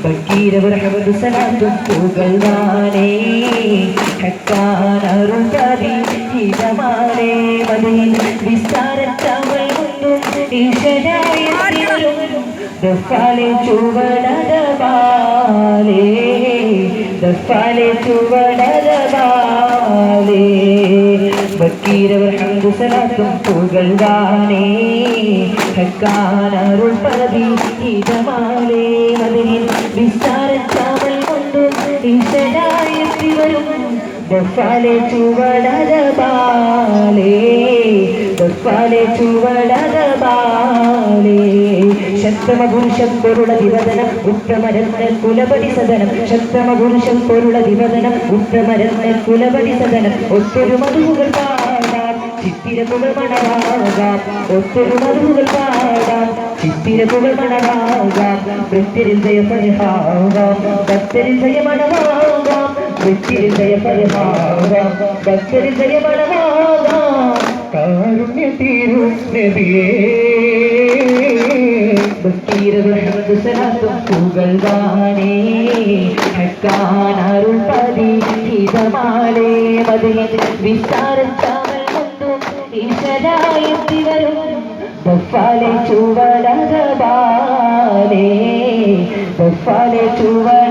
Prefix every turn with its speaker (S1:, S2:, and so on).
S1: ഫക്കീരവർ സലാത്തും പുകഴ്വാനേ ഹക്കാനറുപതി ഹിതമാനേ മദീൻ വിസ്താരത്തവൾ മുന്നും ഈശനായെത്തിവരും ദഫാലെ ചുവടരവാലേ ദഫാലെ ചുവടരവാലേ ഫക്കീരവർ ഹംദു സലാത്തും പുകഴ്വാനേ ഹക്കാനറുപതി ഹിതമാനേ മദീൻ വിസ്താരത്തവൾ മുന്നും ഈശനായെത്തിവരും ദഫാലെ ചുവടരവാലേ ദഫാലെ ചുവടരവാലേ ശക്തമപുരുഷം പൊരുള ദിവദനം ഉത്തമരത്ന കുലപടി സദനം ശക്തമപുരുഷം പൊരുള ദിവദനം ഉത്തമരത്ന കുലപടി സദനം ഒത്തൊരു മധുകൾ പാടാം ചിത്തിരപുകൾ മണവാകാം ഒത്തൊരു മധുകൾ പാടാം ചിത്തിരപുകൾ മണവാകാം വൃത്തിരിൽ ജയപരിഹാകാം ഭക്തരിൽ ജയമണവാകാം വൃത്തിരിൽ ജയപരിഹാകാം ഭക്തരിൽ ജയമണവാകാം കാരുണ്യ തീരു നബിയേ ഫക്കീരവർ സലാത്തും പുകഴ്വാനേ ഹക്കാനറുപതി ഹിതമാലേ മദീൻ വിസ്താരത്തവൾ മുന്നും ഈശനായെത്തിവരും ദഫാലെ ചുവടരവാലേ ദഫാലെ ചുവടരവാലേ